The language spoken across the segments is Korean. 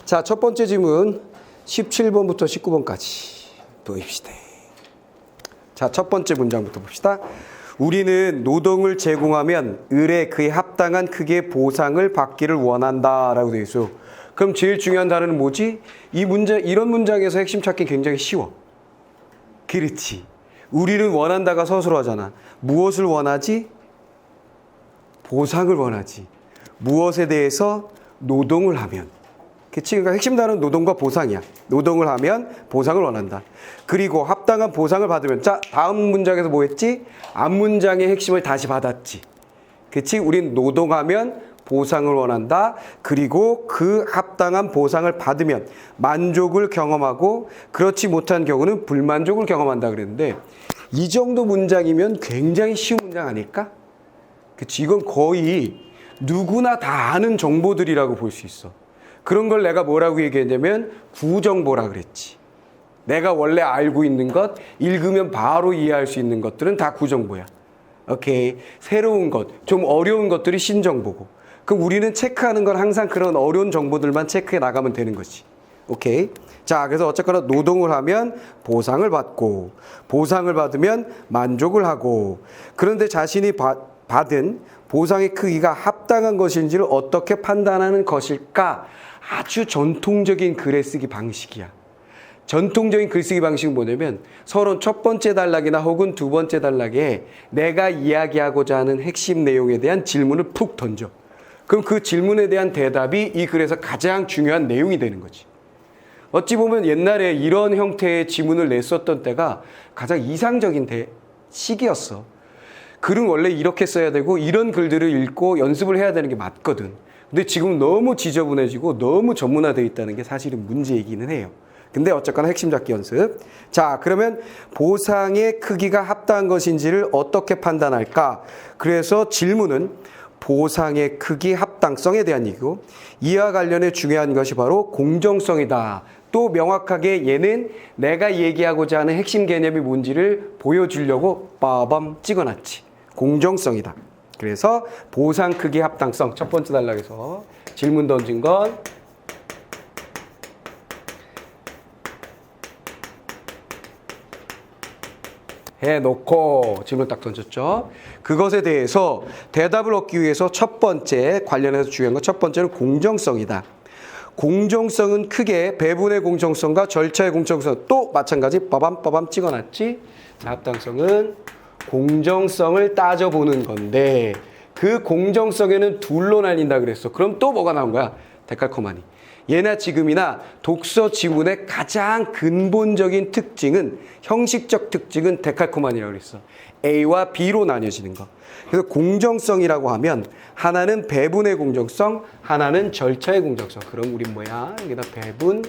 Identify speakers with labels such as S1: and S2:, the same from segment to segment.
S1: 자, 첫 번째 질문 17번부터 19번까지 보입시다. 자, 첫 번째 문장부터 봅시다. 우리는 노동을 제공하면 을에 그에 합당한 크기의 보상을 받기를 원한다 라고 되어 있어요. 그럼 제일 중요한 단어는 뭐지? 이런 문장에서 핵심 찾기 굉장히 쉬워. 그렇지. 우리는 원한다가 서술어 하잖아. 무엇을 원하지? 보상을 원하지. 무엇에 대해서? 노동을 하면. 그치? 그러니까 핵심 단어는 노동과 보상이야. 노동을 하면 보상을 원한다. 그리고 합당한 보상을 받으면, 자, 다음 문장에서 뭐 했지? 앞 문장의 핵심을 다시 받았지. 그치? 우린 노동하면 보상을 원한다. 그리고 그 합당한 보상을 받으면 만족을 경험하고, 그렇지 못한 경우는 불만족을 경험한다 그랬는데, 이 정도 문장이면 굉장히 쉬운 문장 아닐까? 그치? 이건 거의 누구나 다 아는 정보들이라고 볼 수 있어. 그런 걸 내가 뭐라고 얘기했냐면 구정보라 그랬지. 내가 원래 알고 있는 것, 읽으면 바로 이해할 수 있는 것들은 다 구정보야. 오케이. 새로운 것, 좀 어려운 것들이 신정보고. 그럼 우리는 체크하는 건 항상 그런 어려운 정보들만 체크해 나가면 되는 거지. 오케이. 자, 그래서 어쨌거나 노동을 하면 보상을 받고, 보상을 받으면 만족을 하고, 그런데 자신이 받은 보상의 크기가 합당한 것인지를 어떻게 판단하는 것일까? 아주 전통적인 글쓰기 방식이야. 전통적인 글쓰기 방식은 뭐냐면 서론 첫 번째 단락이나 혹은 두 번째 단락에 내가 이야기하고자 하는 핵심 내용에 대한 질문을 푹 던져. 그럼 그 질문에 대한 대답이 이 글에서 가장 중요한 내용이 되는 거지. 어찌 보면 옛날에 이런 형태의 지문을 냈었던 때가 가장 이상적인 시기였어. 글은 원래 이렇게 써야 되고 이런 글들을 읽고 연습을 해야 되는 게 맞거든. 근데 지금 너무 지저분해지고 너무 전문화되어 있다는 게 사실은 문제이기는 해요. 근데 어쨌거나 핵심 잡기 연습. 자, 그러면 보상의 크기가 합당한 것인지를 어떻게 판단할까? 그래서 질문은 보상의 크기 합당성에 대한 얘기고, 이와 관련해 중요한 것이 바로 공정성이다. 또 명확하게 얘는 내가 얘기하고자 하는 핵심 개념이 뭔지를 보여주려고 빠밤 찍어놨지. 공정성이다. 그래서 보상 크기 합당성, 첫 번째 단락에서 질문 던진 건 해놓고 질문 딱 던졌죠. 그것에 대해서 대답을 얻기 위해서 첫 번째 관련해서 중요한 건 첫 번째는 공정성이다. 공정성은 크게 배분의 공정성과 절차의 공정성, 또 마찬가지 빠밤 찍어놨지. 합당성은 공정성을 따져보는 건데, 그 공정성에는 둘로 나뉜다 그랬어. 그럼 또 뭐가 나온 거야? 데칼코마니. 예나 지금이나 독서 지문의 가장 근본적인 특징은, 형식적 특징은 데칼코마니라고 그랬어. A와 B로 나뉘어지는 거. 그래서 공정성이라고 하면 하나는 배분의 공정성, 하나는 절차의 공정성. 그럼 우린 뭐야? 여기다 배분,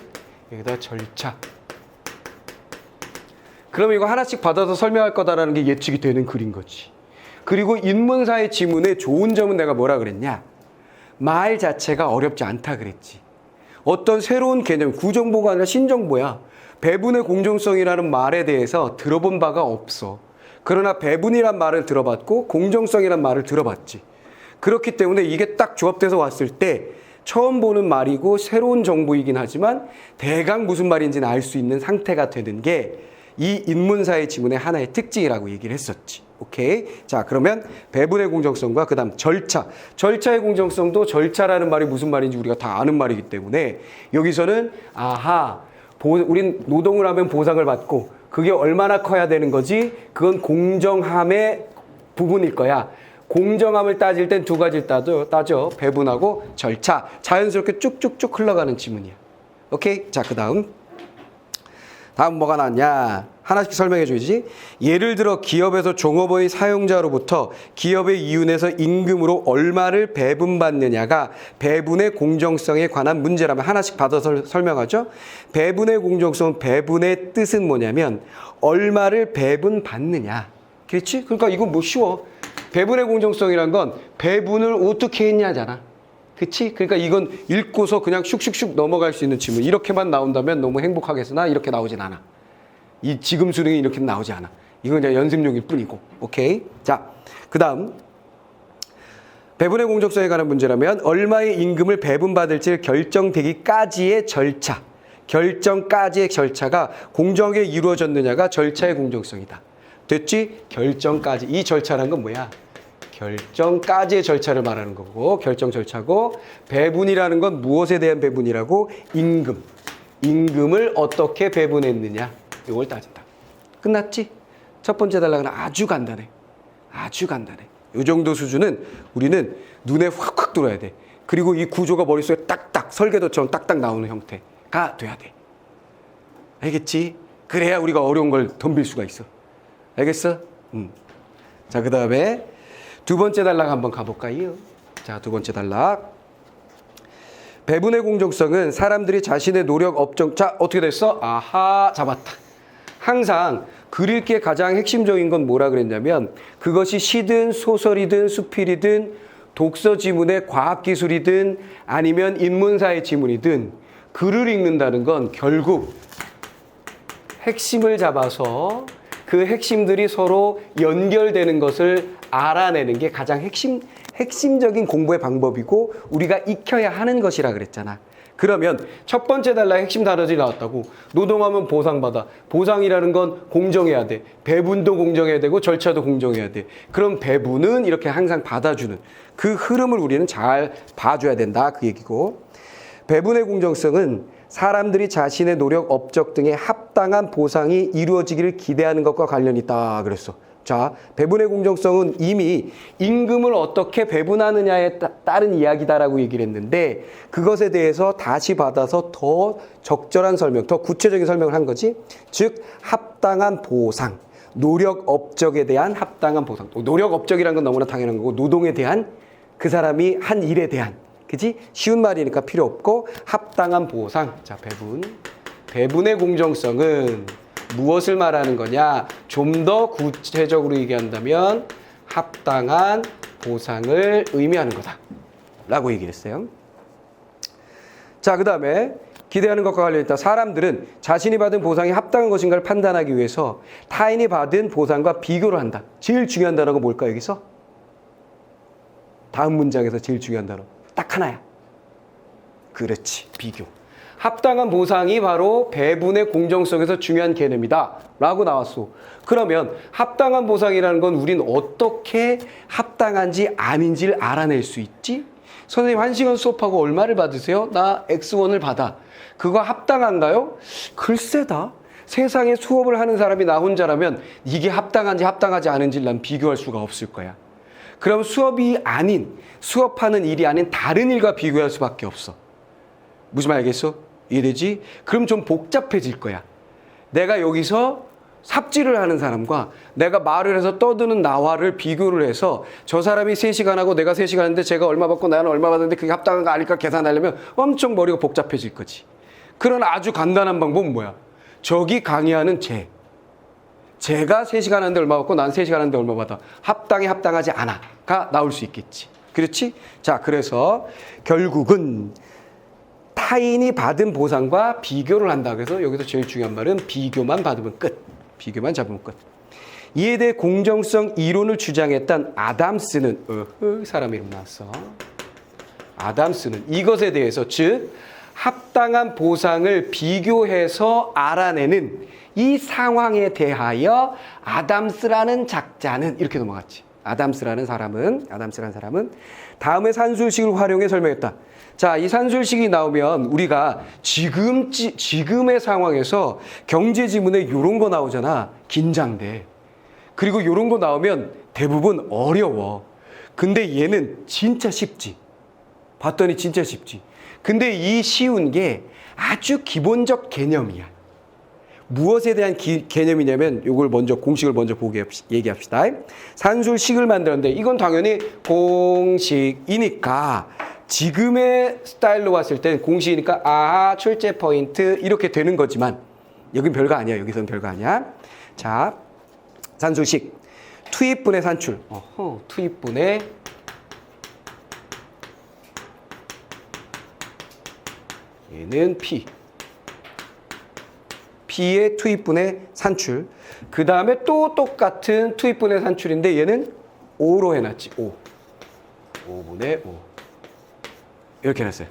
S1: 여기다 절차. 그럼 이거 하나씩 받아서 설명할 거다라는 게 예측이 되는 글인 거지. 그리고 인문사의 지문의 좋은 점은 내가 뭐라 그랬냐? 말 자체가 어렵지 않다 그랬지. 어떤 새로운 개념, 구정보가 아니라 신정보야. 배분의 공정성이라는 말에 대해서 들어본 바가 없어. 그러나 배분이란 말을 들어봤고 공정성이란 말을 들어봤지. 그렇기 때문에 이게 딱 조합돼서 왔을 때 처음 보는 말이고 새로운 정보이긴 하지만 대강 무슨 말인지는 알 수 있는 상태가 되는 게 이 인문사의 지문의 하나의 특징이라고 얘기를 했었지. 오케이. 자, 그러면 배분의 공정성과 그 다음 절차. 절차의 공정성도 절차라는 말이 무슨 말인지 우리가 다 아는 말이기 때문에 여기서는 우린 노동을 하면 보상을 받고 그게 얼마나 커야 되는 거지? 그건 공정함의 부분일 거야. 공정함을 따질 땐 두 가지를 따져. 배분하고 절차. 자연스럽게 쭉쭉쭉 흘러가는 지문이야. 오케이. 자, 그 다음 뭐가 나왔냐? 하나씩 설명해 줘야지. 예를 들어 기업에서 종업원이 사용자로부터 기업의 이윤에서 임금으로 얼마를 배분받느냐가 배분의 공정성에 관한 문제라면 하나씩 받아서 설명하죠. 배분의 공정성, 배분의 뜻은 뭐냐면 얼마를 배분받느냐. 그렇지? 그러니까 이건 뭐 쉬워. 배분의 공정성이란 건 배분을 어떻게 했냐잖아. 그치? 그러니까 이건 읽고서 그냥 슉슉슉 넘어갈 수 있는 질문. 이렇게만 나온다면 너무 행복하겠으나 이렇게 나오진 않아. 이 지금 수능이 이렇게 나오지 않아. 이건 그냥 연습용일 뿐이고. 오케이? 자, 그 다음 배분의 공정성에 관한 문제라면 얼마의 임금을 배분받을지를 결정되기까지의 절차, 결정까지의 절차가 공정하게 이루어졌느냐가 절차의 공정성이다. 됐지? 결정까지. 이 절차란 건 뭐야? 결정까지의 절차를 말하는 거고, 결정 절차고, 배분이라는 건 무엇에 대한 배분이라고? 임금. 임금을 어떻게 배분했느냐. 이걸 따진다. 끝났지? 첫 번째 단락은 아주 간단해. 아주 간단해. 이 정도 수준은 우리는 눈에 확확 들어야 돼. 그리고 이 구조가 머릿속에 딱딱 설계도처럼 딱딱 나오는 형태가 돼야 돼. 알겠지? 그래야 우리가 어려운 걸 덤빌 수가 있어. 알겠어? 자, 그 다음에 두 번째 단락 한번 가볼까요? 자, 두 번째 단락. 배분의 공정성은 사람들이 자신의 노력, 업적. 자, 어떻게 됐어? 아하, 잡았다. 항상 글 읽기의 가장 핵심적인 건 뭐라 그랬냐면 그것이 시든 소설이든 수필이든 독서 지문의 과학기술이든 아니면 인문사의 지문이든 글을 읽는다는 건 결국 핵심을 잡아서 그 핵심들이 서로 연결되는 것을 알아내는 게 가장 핵심적인 공부의 방법이고 우리가 익혀야 하는 것이라 그랬잖아. 그러면 첫 번째 단락에 핵심 단어들이 나왔다고. 노동하면 보상받아. 보상이라는 건 공정해야 돼. 배분도 공정해야 되고 절차도 공정해야 돼. 그럼 배분은 이렇게 항상 받아주는 그 흐름을 우리는 잘 봐줘야 된다. 그 얘기고. 배분의 공정성은 사람들이 자신의 노력, 업적 등의 합당한 보상이 이루어지기를 기대하는 것과 관련이 있다. 그랬어. 자, 배분의 공정성은 이미 임금을 어떻게 배분하느냐에 따른 이야기다라고 얘기를 했는데 그것에 대해서 다시 받아서 더 적절한 설명, 더 구체적인 설명을 한 거지. 즉, 합당한 보상, 노력, 업적에 대한 합당한 보상. 노력, 업적이라는 건 너무나 당연한 거고 노동에 대한 그 사람이 한 일에 대한 그지? 쉬운 말이니까 필요 없고 합당한 보상. 자, 배분의 공정성은 무엇을 말하는 거냐? 좀 더 구체적으로 얘기한다면 합당한 보상을 의미하는 거다 라고 얘기를 했어요. 자, 그 다음에 기대하는 것과 관련있다. 사람들은 자신이 받은 보상이 합당한 것인가를 판단하기 위해서 타인이 받은 보상과 비교를 한다. 제일 중요한 단어가 뭘까 여기서? 다음 문장에서 제일 중요한 단어 딱 하나야. 그렇지, 비교. 합당한 보상이 바로 배분의 공정성에서 중요한 개념이다 라고 나왔어. 그러면 합당한 보상이라는 건 우린 어떻게 합당한지 아닌지를 알아낼 수 있지? 선생님 1시간 수업하고 얼마를 받으세요? 나 X1을 받아. 그거 합당한가요? 글쎄다. 세상에 수업을 하는 사람이 나 혼자라면 이게 합당한지 합당하지 않은지를 난 비교할 수가 없을 거야. 그럼 수업이 아닌, 수업하는 일이 아닌 다른 일과 비교할 수밖에 없어. 무슨 말 알겠어? 이해되지? 그럼 좀 복잡해질 거야. 내가 여기서 삽질을 하는 사람과 내가 말을 해서 떠드는 나와를 비교를 해서 저 사람이 3시간 하고 내가 3시간 했는데 제가 얼마 받고 나는 얼마 받았는데 그게 합당한가 아닐까 계산하려면 엄청 머리가 복잡해질 거지. 그런 아주 간단한 방법은 뭐야? 저기 강의하는 제가 3시간 하는데 얼마 받고 난 3시간 하는데 얼마 받아. 합당해 합당하지 않아가 나올 수 있겠지. 그렇지? 자, 그래서 결국은 타인이 받은 보상과 비교를 한다. 그래서 여기서 제일 중요한 말은 비교만 받으면 끝. 비교만 잡으면 끝. 이에 대해 공정성 이론을 주장했던 아담스는 사람 이름 나왔어. 아담스는 이것에 대해서 즉 합당한 보상을 비교해서 알아내는 이 상황에 대하여 아담스라는 작자는 이렇게 넘어갔지. 아담스라는 사람은 다음에 산술식을 활용해 설명했다. 자, 이 산술식이 나오면 우리가 지금의 상황에서 경제 지문에 이런 거 나오잖아. 긴장돼. 그리고 이런 거 나오면 대부분 어려워. 근데 얘는 진짜 쉽지. 봤더니 진짜 쉽지. 근데 이 쉬운 게 아주 기본적 개념이야. 무엇에 대한 개념이냐면 이걸 먼저 공식을 먼저 얘기합시다. 산술식을 만들었는데 이건 당연히 공식이니까 지금의 스타일로 봤을 땐 공식이니까 아하 출제 포인트 이렇게 되는 거지만 여긴 별거 아니야. 여기서는 별거 아니야. 자, 산술식 투입분의 산출. 투입분의 얘는 P의 투입분의 산출. 그 다음에 또 똑같은 투입분의 산출인데 얘는 O로 해놨지. O. 5분의 5 이렇게 냈어요.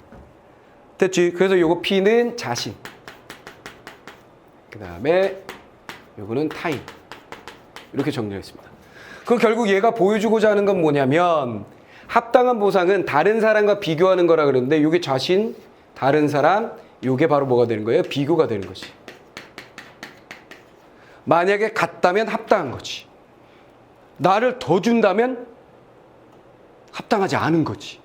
S1: 됐지? 그래서 요거 P는 자신, 그 다음에 요거는 타임, 이렇게 정리했습니다. 그럼 결국 얘가 보여주고자 하는 건 뭐냐면 합당한 보상은 다른 사람과 비교하는 거라 그러는데 요게 자신, 다른 사람, 요게 바로 뭐가 되는 거예요? 비교가 되는 거지. 만약에 같다면 합당한 거지. 나를 더 준다면 합당하지 않은 거지.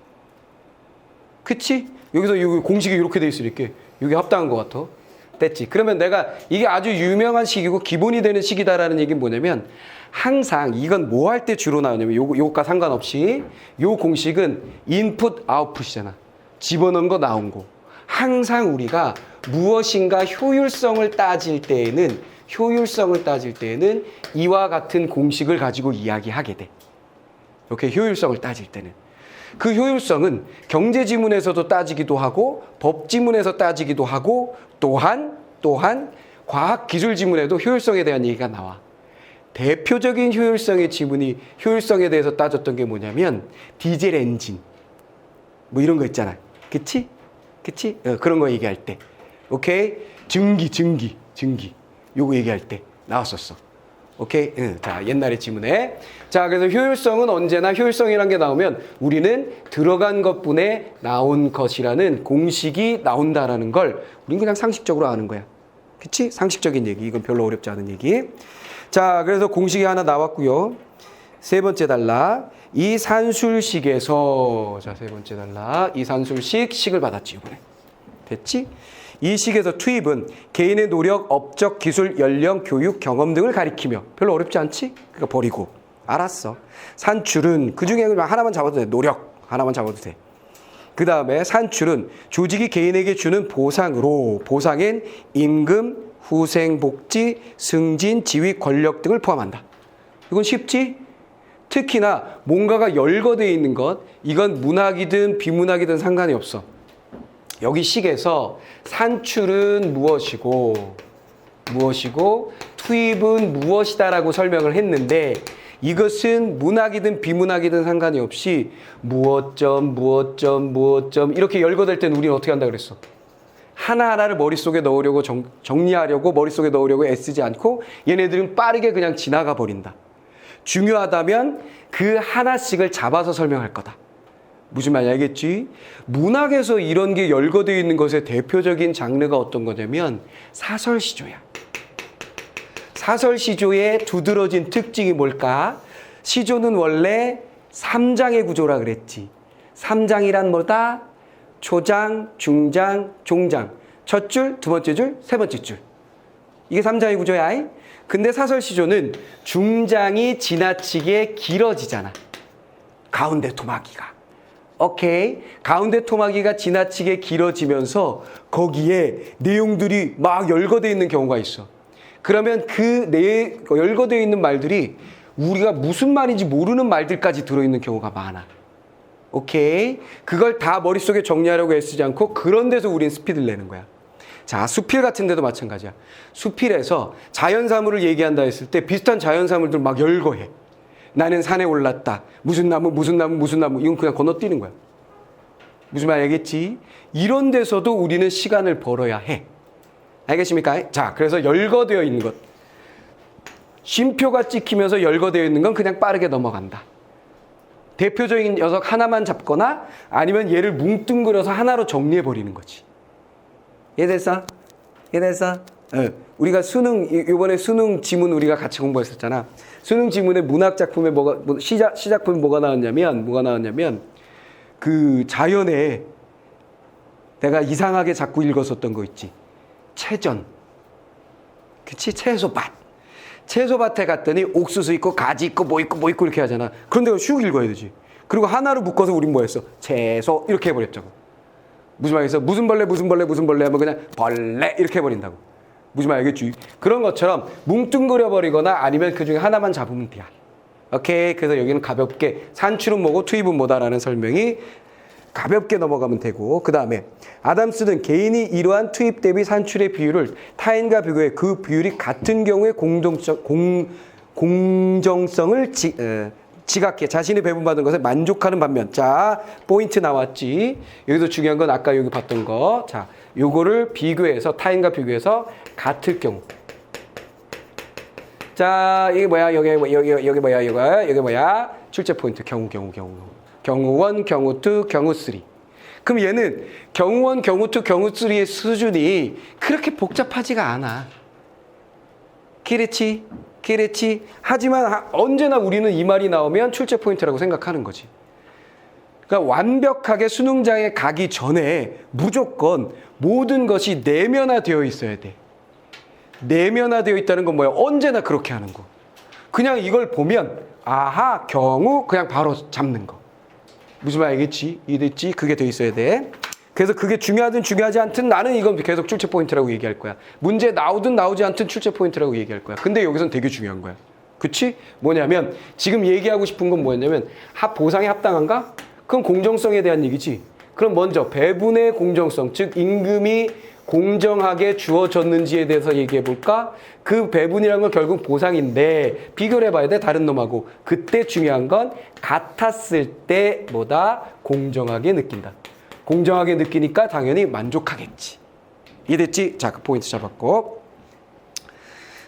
S1: 그치? 여기서 이 공식이 이렇게 돼 있으니까 이게 합당한 것 같아. 됐지? 그러면 내가 이게 아주 유명한 식이고 기본이 되는 식이다라는 얘기는 뭐냐면 항상 이건 뭐 할 때 주로 나오냐면 요것과 상관없이 요 공식은 인풋 아웃풋이잖아. 집어넣은 거 나온 거. 항상 우리가 무엇인가 효율성을 따질 때에는 이와 같은 공식을 가지고 이야기하게 돼. 이렇게 효율성을 따질 때는. 그 효율성은 경제 지문에서도 따지기도 하고 법 지문에서 따지기도 하고 또한 과학 기술 지문에도 효율성에 대한 얘기가 나와. 대표적인 효율성의 지문이 효율성에 대해서 따졌던 게 뭐냐면 디젤 엔진 뭐 이런 거 있잖아. 그치? 그런 거 얘기할 때. 오케이? 증기 요거 얘기할 때 나왔었어. 오케이? 자, 옛날의 지문에. 자, 그래서 효율성은 언제나 효율성이라는 게 나오면 우리는 들어간 것분에 나온 것이라는 공식이 나온다라는 걸 우리는 그냥 상식적으로 아는 거야. 그치? 상식적인 얘기. 이건 별로 어렵지 않은 얘기. 자, 그래서 공식이 하나 나왔고요. 세 번째 단락. 이 산술식에서, 자, 세 번째 단락. 이 산술식, 식을 받았지, 이번에. 됐지? 이 식에서 투입은 개인의 노력, 업적, 기술, 연령, 교육, 경험 등을 가리키며 별로 어렵지 않지? 그러니까 버리고. 알았어. 산출은 그 중에 하나만 잡아도 돼. 노력 하나만 잡아도 돼. 그 다음에 산출은 조직이 개인에게 주는 보상으로 보상엔 임금, 후생복지, 승진, 지위, 권력 등을 포함한다. 이건 쉽지? 특히나 뭔가가 열거되어 있는 것, 이건 문학이든 비문학이든 상관이 없어. 여기 식에서 산출은 무엇이고 투입은 무엇이다라고 설명을 했는데 이것은 문학이든 비문학이든 상관이 없이 무엇점 이렇게 열거될 때는 우리는 어떻게 한다 그랬어? 하나하나를 머릿속에 넣으려고 정리하려고 머릿속에 넣으려고 애쓰지 않고 얘네들은 빠르게 그냥 지나가 버린다. 중요하다면 그 하나씩을 잡아서 설명할 거다. 무슨 말인지 알겠지? 문학에서 이런 게 열거되어 있는 것의 대표적인 장르가 어떤 거냐면 사설시조야. 사설시조의 두드러진 특징이 뭘까? 시조는 원래 3장의 구조라 그랬지. 3장이란 뭐다? 초장, 중장, 종장. 첫 줄, 두 번째 줄, 세 번째 줄. 이게 3장의 구조야. 근데 사설시조는 중장이 지나치게 길어지잖아. 가운데 토막이가. 오케이. 가운데 토막이가 지나치게 길어지면서 거기에 내용들이 막 열거되어 있는 경우가 있어. 그러면 열거되어 있는 말들이 우리가 무슨 말인지 모르는 말들까지 들어있는 경우가 많아. 오케이. 그걸 다 머릿속에 정리하려고 애쓰지 않고 그런 데서 우린 스피드를 내는 거야. 자, 수필 같은 데도 마찬가지야. 수필에서 자연사물을 얘기한다 했을 때 비슷한 자연사물들 막 열거해. 나는 산에 올랐다. 무슨 나무. 이건 그냥 건너뛰는 거야. 무슨 말 알겠지? 이런 데서도 우리는 시간을 벌어야 해. 알겠습니까? 자, 그래서 열거되어 있는 것. 쉼표가 찍히면서 열거되어 있는 건 그냥 빠르게 넘어간다. 대표적인 녀석 하나만 잡거나 아니면 얘를 뭉뚱그려서 하나로 정리해버리는 거지. 이해됐어? 우리가 이번에 수능 지문 우리가 같이 공부했었잖아. 수능 지문에 문학 작품에 시작품에 뭐가 나왔냐면 그 자연에 내가 이상하게 자꾸 읽었었던 거 있지. 채전. 그치? 채소밭에 갔더니 옥수수 있고 가지 있고 뭐 있고 이렇게 하잖아. 그런데 슉 읽어야 되지. 그리고 하나로 묶어서 우린 뭐 했어? 채소 이렇게 해버렸죠. 무슨 말이겠어? 무슨 벌레 하면 그냥 벌레 이렇게 해버린다고. 무슨 말 알겠지? 그런 것처럼 뭉뚱그려 버리거나 아니면 그 중에 하나만 잡으면 돼. 오케이. 그래서 여기는 가볍게 산출은 뭐고 투입은 뭐다라는 설명이 가볍게 넘어가면 되고, 그 다음에 아담스는 개인이 이러한 투입 대비 산출의 비율을 타인과 비교해 그 비율이 같은 경우에 공정성을 지각해. 자신이 배분받은 것에 만족하는 반면. 자, 포인트 나왔지. 여기서 중요한 건 아까 여기 봤던 거. 자, 요거를 비교해서, 타인과 비교해서 같을 경우. 자, 이게 뭐야? 여기 뭐야? 여기 뭐야? 출제 포인트. 경우. 경우 1, 경우 2, 경우 3. 그럼 얘는 경우 1, 경우 2, 경우 3의 수준이 그렇게 복잡하지가 않아. 그렇지? 하지만 언제나 우리는 이 말이 나오면 출제 포인트라고 생각하는 거지. 그러니까 완벽하게 수능장에 가기 전에 무조건 모든 것이 내면화되어 있어야 돼. 내면화되어 있다는 건 뭐야? 언제나 그렇게 하는 거. 그냥 이걸 보면 아하, 경우 그냥 바로 잡는 거. 무슨 말 알겠지? 이해됐지? 그게 돼 있어야 돼. 그래서 그게 중요하든 중요하지 않든 나는 이건 계속 출제 포인트라고 얘기할 거야. 문제 나오든 나오지 않든 출제 포인트라고 얘기할 거야. 근데 여기선 되게 중요한 거야. 그치? 뭐냐면 지금 얘기하고 싶은 건 뭐냐면 보상에 합당한가? 그럼 공정성에 대한 얘기지. 그럼 먼저 배분의 공정성, 즉 임금이 공정하게 주어졌는지에 대해서 얘기해 볼까? 그 배분이라는 건 결국 보상인데 비교를 해봐야 돼, 다른 놈하고. 그때 중요한 건 같았을 때 뭐다? 공정하게 느낀다. 공정하게 느끼니까 당연히 만족하겠지. 이해됐지? 자, 그 포인트 잡았고.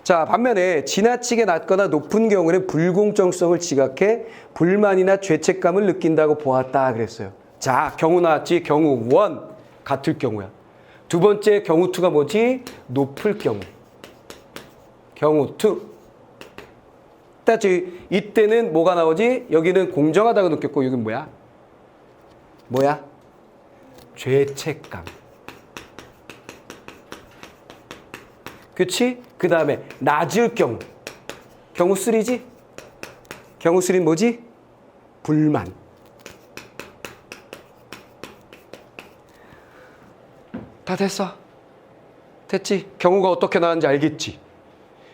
S1: 자, 반면에 지나치게 낮거나 높은 경우는 불공정성을 지각해 불만이나 죄책감을 느낀다고 보았다 그랬어요. 자, 경우 나왔지? 경우 1, 같을 경우야. 두 번째 경우 2가 뭐지? 높을 경우. 경우 2. 따지 이때는 뭐가 나오지? 여기는 공정하다고 느꼈고 여기는 뭐야? 죄책감. 그치? 그 다음에 낮을 경우. 경우 3지? 경우 3는 뭐지? 불만. 다 됐어. 됐지? 경우가 어떻게 나왔는지 알겠지?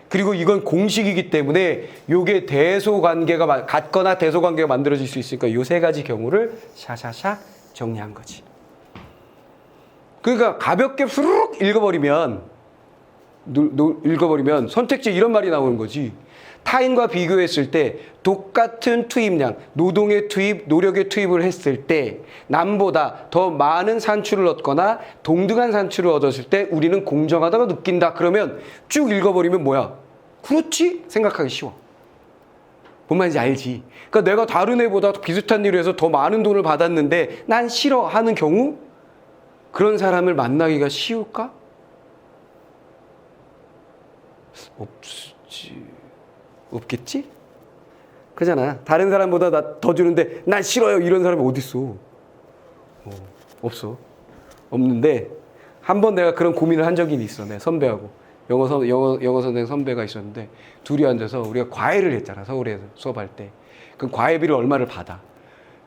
S1: 그리고 이건 공식이기 때문에 요게 대소관계가 같거나 대소관계가 만들어질 수 있으니까 요 세 가지 경우를 샤샤샥 정리한 거지. 그러니까 가볍게 후루룩 읽어버리면 선택지에 이런 말이 나오는 거지. 타인과 비교했을 때 똑같은 투입량, 노동의 투입, 노력의 투입을 했을 때 남보다 더 많은 산출을 얻거나 동등한 산출을 얻었을 때 우리는 공정하다고 느낀다. 그러면 쭉 읽어버리면 뭐야? 그렇지? 생각하기 쉬워. 뭔 말인지 알지? 그러니까 내가 다른 애보다 비슷한 일을 해서 더 많은 돈을 받았는데 난 싫어 하는 경우? 그런 사람을 만나기가 쉬울까? 없겠지? 그잖아. 다른 사람보다 나 더 주는데 난 싫어요 이런 사람이 어딨어. 없어. 없는데 한 번 내가 그런 고민을 한 적이 있어. 내 선배하고 영어 선생 선배가 있었는데 둘이 앉아서 우리가 과외를 했잖아. 서울에서 수업할 때. 그럼 과외비를 얼마를 받아.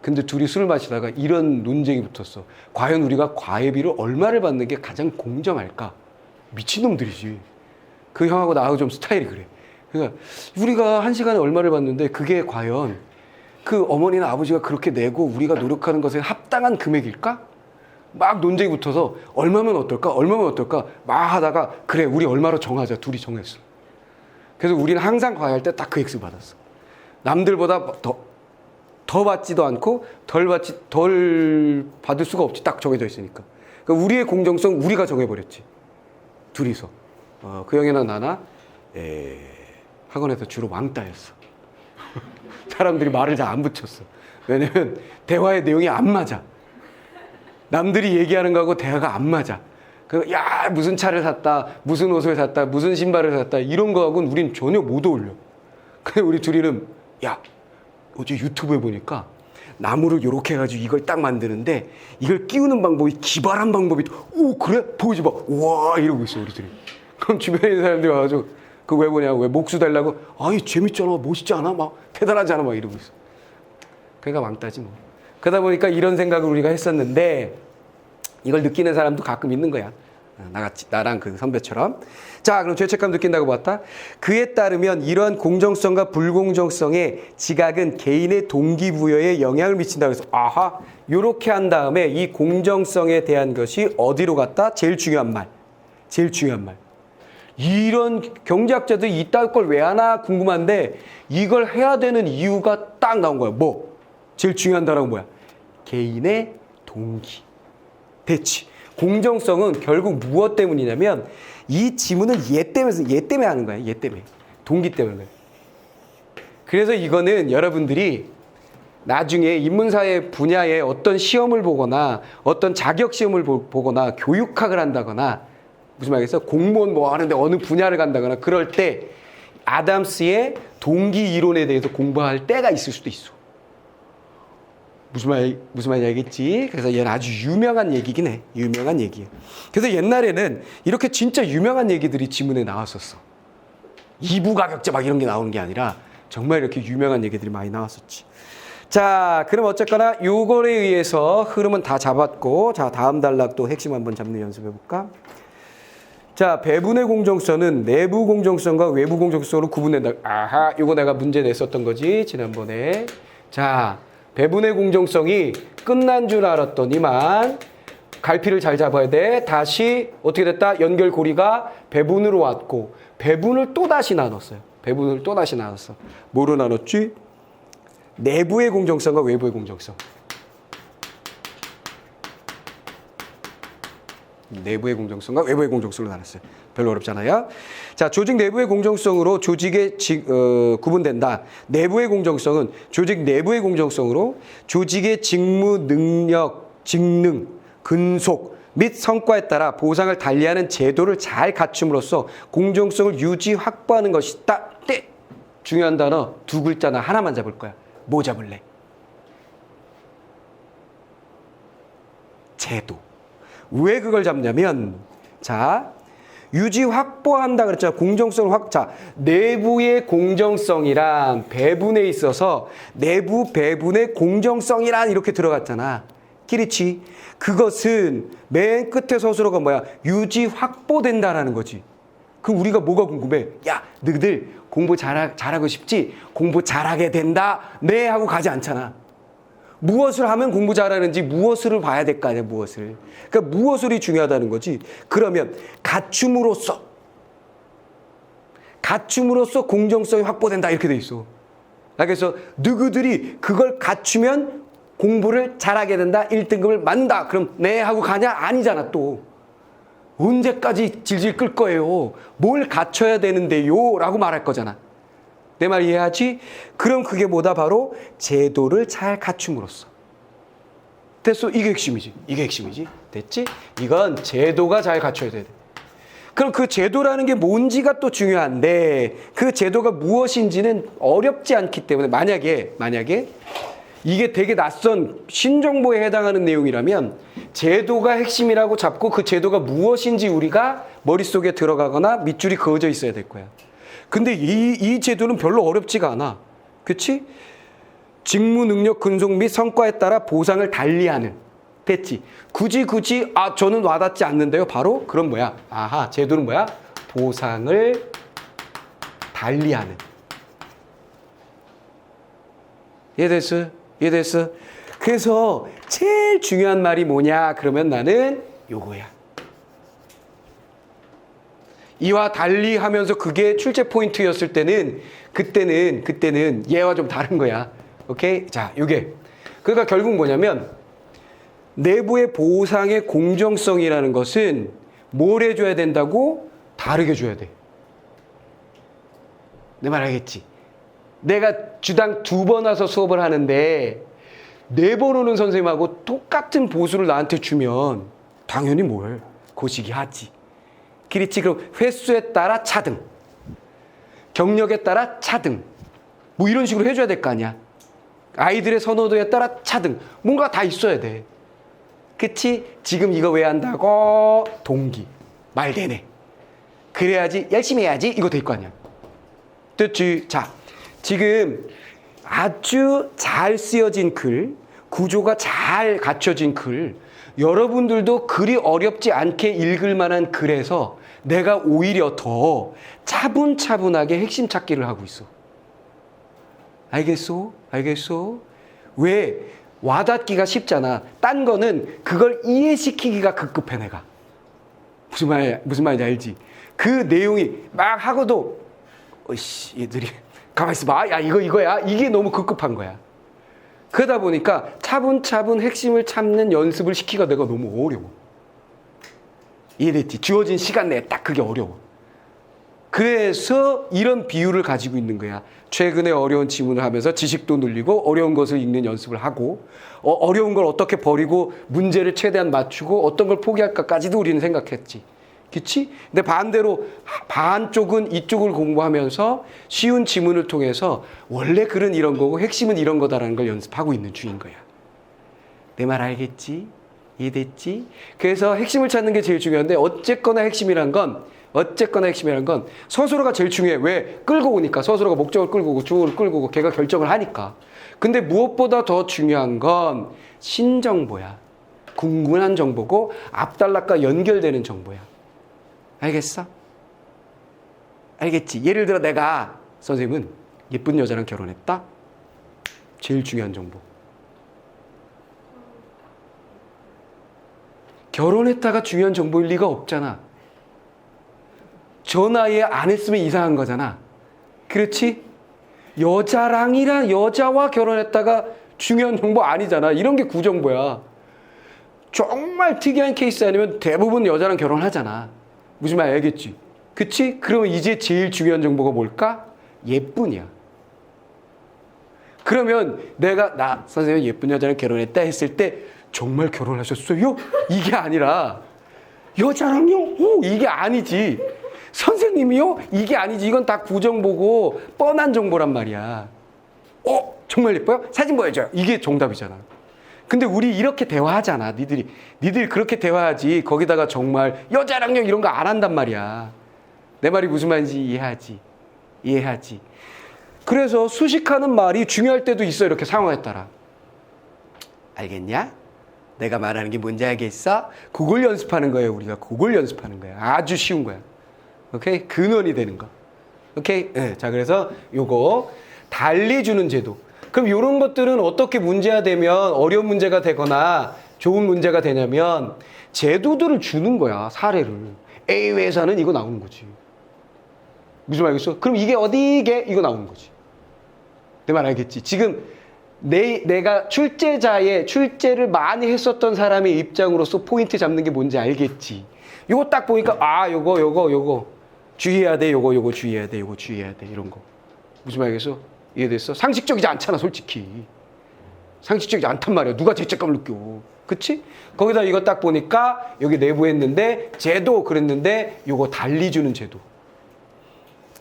S1: 근데 둘이 술을 마시다가 이런 논쟁이 붙었어. 과연 우리가 과외비를 얼마를 받는 게 가장 공정할까? 미친놈들이지. 그 형하고 나하고 좀 스타일이 그래. 그러니까 우리가 한 시간에 얼마를 받는데 그게 과연 그 어머니나 아버지가 그렇게 내고 우리가 노력하는 것에 합당한 금액일까? 막 논쟁이 붙어서 얼마면 어떨까? 막 하다가 그래 우리 얼마로 정하자. 둘이 정했어. 그래서 우리는 항상 과외할 때 딱 그 액수 받았어. 남들보다 더 받지도 않고 덜 받을 수가 없지. 딱 정해져 있으니까. 그러니까 우리의 공정성 우리가 정해버렸지. 둘이서. 그 형이나 나나 학원에서 주로 왕따였어. 사람들이 말을 잘 안 붙였어. 왜냐면 대화의 내용이 안 맞아. 남들이 얘기하는 거하고 대화가 안 맞아. 야 무슨 차를 샀다, 무슨 옷을 샀다, 무슨 신발을 샀다 이런 거하고는 우린 전혀 못 어울려. 근데 우리 둘이는 야 어제 유튜브에 보니까 나무를 요렇게 해가지고 이걸 딱 만드는데 이걸 끼우는 방법이 기발한 방법이 오 그래? 보여줘봐. 와 이러고 있어 우리 둘이. 그럼 주변에 있는 사람들이 와가지고 그거 왜 보냐고 왜 목수 달라고 아이 재밌잖아 멋있지 않아? 막 대단하지 않아? 막 이러고 있어. 그러니까 왕따지 뭐. 그러다 보니까 이런 생각을 우리가 했었는데 이걸 느끼는 사람도 가끔 있는 거야. 나같이 나랑 그 선배처럼. 자 그럼 죄책감 느낀다고 봤다. 그에 따르면 이러한 공정성과 불공정성의 지각은 개인의 동기부여에 영향을 미친다고 해서 아하 요렇게 한 다음에 이 공정성에 대한 것이 어디로 갔다? 제일 중요한 말. 이런 경제학자들이 이따위 걸 왜 하나 궁금한데 이걸 해야 되는 이유가 딱 나온 거야. 뭐? 제일 중요한 단어가 뭐야? 개인의 동기. 됐지. 공정성은 결국 무엇 때문이냐면 이 지문을 얘 때문에 하는 거야. 얘 때문에. 동기 때문에. 그래서 이거는 여러분들이 나중에 인문사회 분야에 어떤 시험을 보거나 어떤 자격 시험을 보거나 교육학을 한다거나 무슨 말이겠어? 공무원 뭐 하는데 어느 분야를 간다거나 그럴 때 아담스의 동기 이론에 대해서 공부할 때가 있을 수도 있어. 무슨 말인지 알겠지? 그래서 얘는 아주 유명한 얘기긴 해. 유명한 얘기야. 그래서 옛날에는 이렇게 진짜 유명한 얘기들이 지문에 나왔었어. 이부가격제 막 이런 게 나오는 게 아니라 정말 이렇게 유명한 얘기들이 많이 나왔었지. 자, 그럼 어쨌거나 요거에 의해서 흐름은 다 잡았고, 자, 다음 단락 또 핵심 한번 잡는 연습해 볼까? 자, 배분의 공정성은 내부 공정성과 외부 공정성으로 구분된다. 아하, 요거 내가 문제 냈었던 거지, 지난번에. 자, 배분의 공정성이 끝난 줄 알았더니만 갈피를 잘 잡아야 돼. 다시 어떻게 됐다? 연결고리가 배분으로 왔고 배분을 또 다시 나눴어요. 배분을 또 다시 나눴어. 뭐로 나눴지? 내부의 공정성과 외부의 공정성. 내부의 공정성과 외부의 공정성으로 나눴어요. 별로 어렵잖아요. 자, 조직 내부의 공정성으로 조직의 구분된다. 내부의 공정성은 조직 내부의 공정성으로 조직의 직무, 능력, 직능, 근속 및 성과에 따라 보상을 달리하는 제도를 잘 갖춤으로써 공정성을 유지, 확보하는 것이다. 네. 중요한 단어 두 글자나 하나만 잡을 거야. 뭐 잡을래? 제도. 왜 그걸 잡냐면, 자, 유지 확보한다 그랬잖아. 공정성을 자, 내부의 공정성이란 배분에 있어서 내부 배분의 공정성이란 이렇게 들어갔잖아. 그렇지. 그것은 맨 끝에 서술어가 뭐야? 유지 확보된다라는 거지. 그럼 우리가 뭐가 궁금해? 야, 너희들 공부 잘하고 싶지? 공부 잘하게 된다. 네 하고 가지 않잖아. 무엇을 하면 공부 잘하는지 무엇을 봐야 될 거 아니야, 무엇을. 그러니까 무엇이 중요하다는 거지. 그러면 갖춤으로써 공정성이 확보된다 이렇게 돼 있어. 그래서 누구들이 그걸 갖추면 공부를 잘하게 된다, 1등급을 맞는다. 그럼 네 하고 가냐? 아니잖아 또. 언제까지 질질 끌 거예요. 뭘 갖춰야 되는데요? 라고 말할 거잖아. 내 말 이해하지? 그럼 그게 뭐다? 바로 제도를 잘 갖춤으로써. 됐어? 이게 핵심이지. 이게 핵심이지. 됐지? 이건 제도가 잘 갖춰야 돼. 그럼 그 제도라는 게 뭔지가 또 중요한데 그 제도가 무엇인지는 어렵지 않기 때문에 만약에 이게 되게 낯선 신정보에 해당하는 내용이라면 제도가 핵심이라고 잡고 그 제도가 무엇인지 우리가 머릿속에 들어가거나 밑줄이 그어져 있어야 될 거야. 근데 이 제도는 별로 어렵지가 않아. 그치? 직무, 능력, 근속 및 성과에 따라 보상을 달리하는. 됐지? 굳이 저는 와닿지 않는데요. 바로 그럼 뭐야? 아하, 제도는 뭐야? 보상을 달리하는. 이해됐어? 그래서 제일 중요한 말이 뭐냐? 그러면 나는 요거야. 이와 달리 하면서 그게 출제 포인트였을 때는 그때는 얘와 좀 다른 거야. 오케이? 자, 요게. 그러니까 결국 뭐냐면 내부의 보상의 공정성이라는 것은 뭘 해줘야 된다고? 다르게 줘야 돼. 내 말 알겠지? 내가 주당 2번 와서 수업을 하는데 4번 오는 선생님하고 똑같은 보수를 나한테 주면 당연히 뭘? 고시기 하지. 그렇지. 그럼 횟수에 따라 차등, 경력에 따라 차등, 뭐 이런 식으로 해줘야 될 거 아니야. 아이들의 선호도에 따라 차등, 뭔가 다 있어야 돼. 그치? 지금 이거 왜 한다고? 동기, 말 되네. 그래야지, 열심히 해야지, 이거 될 거 아니야. 됐지? 자, 지금 아주 잘 쓰여진 글, 구조가 잘 갖춰진 글, 여러분들도 글이 어렵지 않게 읽을 만한 글에서 내가 오히려 더 차분차분하게 핵심 찾기를 하고 있어. 알겠어? 왜? 와닿기가 쉽잖아. 딴 거는 그걸 이해시키기가 급급해 내가. 무슨 말인지 알지? 그 내용이 막 하고도 어이씨 얘들이 가만히 있어봐. 야 이거야. 이게 너무 급급한 거야. 그러다 보니까 차분차분 핵심을 찾는 연습을 시키기가 내가 너무 어려워. 이해됐지? 주어진 시간 내에 딱 그게 어려워. 그래서 이런 비유를 가지고 있는 거야. 최근에 어려운 지문을 하면서 지식도 늘리고 어려운 것을 읽는 연습을 하고 어려운 걸 어떻게 버리고 문제를 최대한 맞추고 어떤 걸 포기할까까지도 우리는 생각했지. 그치? 근데 반대로 반쪽은 이쪽을 공부하면서 쉬운 지문을 통해서 원래 글은 이런 거고 핵심은 이런 거다라는 걸 연습하고 있는 중인 거야. 내 말 알겠지? 이해됐지? 그래서 핵심을 찾는 게 제일 중요한데 어쨌거나 핵심이란 건 서술어가 제일 중요해. 왜? 끌고 오니까. 서술어가 목적을 끌고 오고 주어를 끌고 오고 걔가 결정을 하니까. 근데 무엇보다 더 중요한 건 신정보야. 궁금한 정보고 앞단락과 연결되는 정보야. 알겠어? 알겠지? 예를 들어 내가 선생님은 예쁜 여자랑 결혼했다. 제일 중요한 정보. 결혼했다가 중요한 정보일 리가 없잖아. 저 나이에 안 했으면 이상한 거잖아. 그렇지? 여자와 결혼했다가 중요한 정보 아니잖아. 이런 게 구정보야. 정말 특이한 케이스 아니면 대부분 여자랑 결혼하잖아. 무슨 말 알겠지? 그치? 그러면 이제 제일 중요한 정보가 뭘까? 예쁜이야. 그러면 나 선생님 예쁜 여자랑 결혼했다 했을 때 정말 결혼하셨어요? 이게 아니라 여자랑요? 이게 아니지. 선생님이요? 이게 아니지. 이건 다 구정보고 뻔한 정보란 말이야. 정말 예뻐요? 사진 보여줘요. 이게 정답이잖아. 근데 우리 이렇게 대화하잖아. 니들이 그렇게 대화하지. 거기다가 정말 여자랑요 이런 거 안 한단 말이야. 내 말이 무슨 말인지 이해하지. 그래서 수식하는 말이 중요할 때도 있어. 이렇게 상황에 따라. 알겠냐? 내가 말하는 게 뭔지 알겠어? 그걸 연습하는 거예요. 우리가 그걸 연습하는 거야. 아주 쉬운 거야. 오케이? 근원이 되는 거. 오케이? 네. 자, 그래서 요거 달리주는 제도. 그럼 이런 것들은 어떻게 문제가 되면 어려운 문제가 되거나 좋은 문제가 되냐면 제도들을 주는 거야. 사례를. A 회사는 이거 나오는 거지. 무슨 말 알겠어? 그럼 이게 어디게? 이거 나오는 거지. 내 말 알겠지? 지금 내가 출제를 많이 했었던 사람의 입장으로서 포인트 잡는 게 뭔지 알겠지? 요거 딱 보니까 요거 주의해야 돼. 요거 주의해야 돼. 요거 주의해야 돼. 이런 거. 무슨 말 알겠어? 이해됐어? 상식적이지 않잖아, 솔직히. 상식적이지 않단 말이야. 누가 죄책감을 느껴. 그치? 거기다 이거 딱 보니까 여기 내부했는데 제도 그랬는데 요거 달리주는 제도.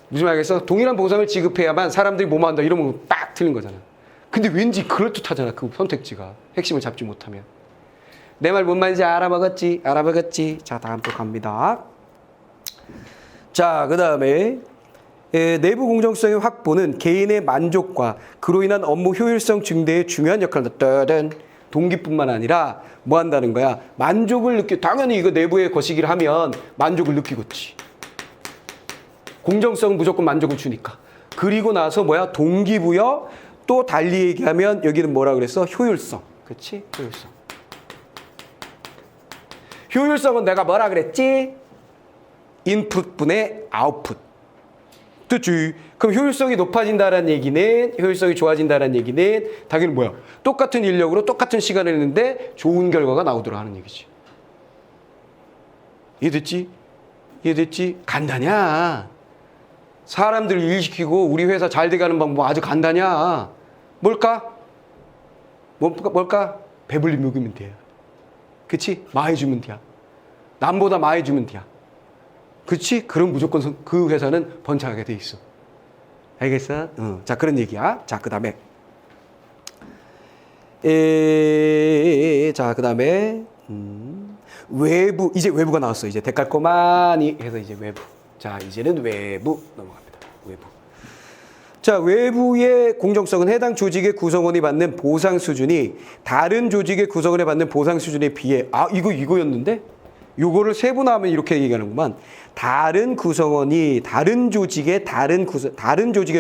S1: 무슨 말 알겠어? 동일한 보상을 지급해야만 사람들이 뭐만 한다 이러면 딱 틀린 거잖아. 근데 왠지 그럴듯하잖아, 그 선택지가. 핵심을 잡지 못하면. 내 말 뭔 말인지 알아먹었지? 자, 다음 또 갑니다. 자, 그 다음에 내부 공정성의 확보는 개인의 만족과 그로 인한 업무 효율성 증대에 중요한 역할을 한다. 동기뿐만 아니라 뭐 한다는 거야? 만족을 당연히 이거 내부의 것이기를 하면 만족을 느끼겠지. 공정성은 무조건 만족을 주니까. 그리고 나서 뭐야? 동기부여. 또 달리 얘기하면 여기는 뭐라 그랬어? 효율성. 그렇지? 효율성은 내가 뭐라 그랬지? 인풋분의 아웃풋. 됐지? 그럼 효율성이 높아진다는 얘기는, 효율성이 좋아진다는 얘기는 당연히 뭐야? 똑같은 인력으로 똑같은 시간을 했는데 좋은 결과가 나오도록 하는 얘기지. 이해됐지? 간다냐? 사람들 일시키고 우리 회사 잘 돼가는 방법 아주 간다냐? 뭘까? 배불리 먹이면 돼. 그치? 마해주면 돼. 남보다 마해주면 돼. 그치? 그럼 무조건 그 회사는 번창하게 돼 있어. 알겠어? 자, 그런 얘기야. 자, 그 다음에. 외부. 이제 외부가 나왔어. 이제 데칼코마니 해서 이제 외부. 자, 이제는 외부 넘어갑니다. 외부. 자, 외부의 공정성은 해당 조직의 구성원이 받는 보상 수준이 다른 조직의 구성원이 받는 보상 수준에 비해, 이거였는데? 요거를 세분화하면 이렇게 얘기하는구만. 다른 구성원이 다른 조직의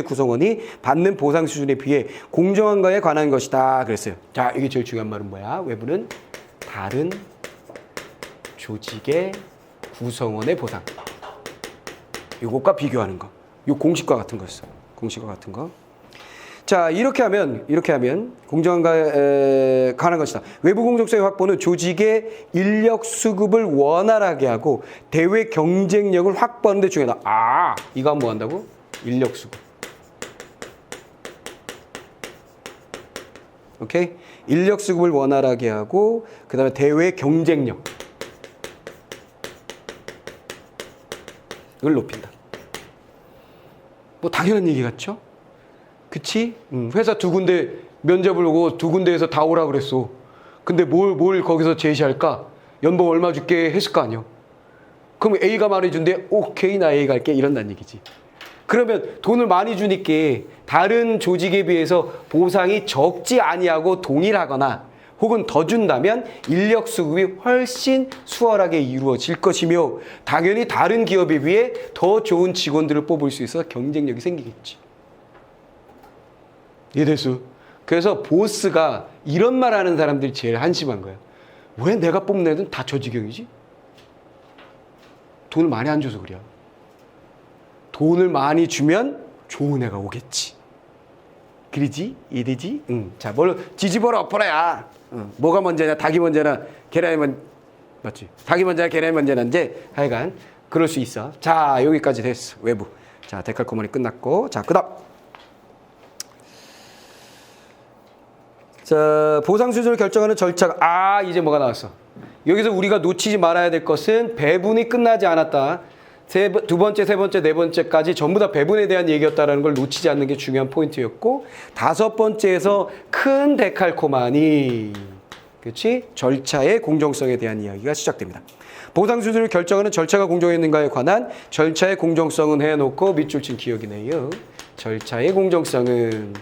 S1: 구성원이 받는 보상 수준에 비해 공정한가에 관한 것이다 그랬어요. 자, 이게 제일 중요한 말은 뭐야? 외부는 다른 조직의 구성원의 보상. 요것과 비교하는 거. 요 공식과 같은 거였어. 공식과 같은 거. 자, 이렇게 하면 공정함과 관한 것이다. 외부 공정성의 확보는 조직의 인력 수급을 원활하게 하고 대외 경쟁력을 확보하는 데 중요하다. 아, 이거 한번 한다고? 인력 수급. 오케이? 인력 수급을 원활하게 하고 그다음에 대외 경쟁력 을 높인다. 뭐 당연한 얘기 같죠? 그치? 회사 두 군데 면접을 오고 두 군데에서 다 오라 그랬어. 근데 뭘 거기서 제시할까? 연봉 얼마 줄게 했을 거 아니야. 그럼 A가 많이 준대. 오케이, 나 A 갈게. 이런다는 얘기지. 그러면 돈을 많이 주니까 다른 조직에 비해서 보상이 적지 아니하고 동일하거나 혹은 더 준다면 인력 수급이 훨씬 수월하게 이루어질 것이며 당연히 다른 기업에 비해 더 좋은 직원들을 뽑을 수 있어서 경쟁력이 생기겠지. 이해됐어? 그래서 보스가 이런 말 하는 사람들이 제일 한심한 거야. 왜 내가 뽑는 애들은 다 저 지경이지? 돈을 많이 안 줘서 그래. 돈을 많이 주면 좋은 애가 오겠지. 그러지? 이래지? 자, 뭘 뒤집어라 엎어라야. 뭐가 먼저냐? 닭이 먼저냐? 계란이 맞지? 닭이 먼저냐? 계란이 먼저냐? 이제 하여간 그럴 수 있어. 자, 여기까지 됐어. 외부. 자, 데칼코마니 끝났고. 자, 그다음. 자, 보상 수준을 결정하는 절차가 이제 뭐가 나왔어? 여기서 우리가 놓치지 말아야 될 것은 배분이 끝나지 않았다. 두 번째, 세 번째, 네 번째까지 전부 다 배분에 대한 얘기였다라는 걸 놓치지 않는 게 중요한 포인트였고, 다섯 번째에서 큰 데칼코마니, 그렇지? 절차의 공정성에 대한 이야기가 시작됩니다. 보상 수준을 결정하는 절차가 공정했는가에 관한 절차의 공정성은 해놓고 밑줄 친 기억이네요. 절차의 공정성은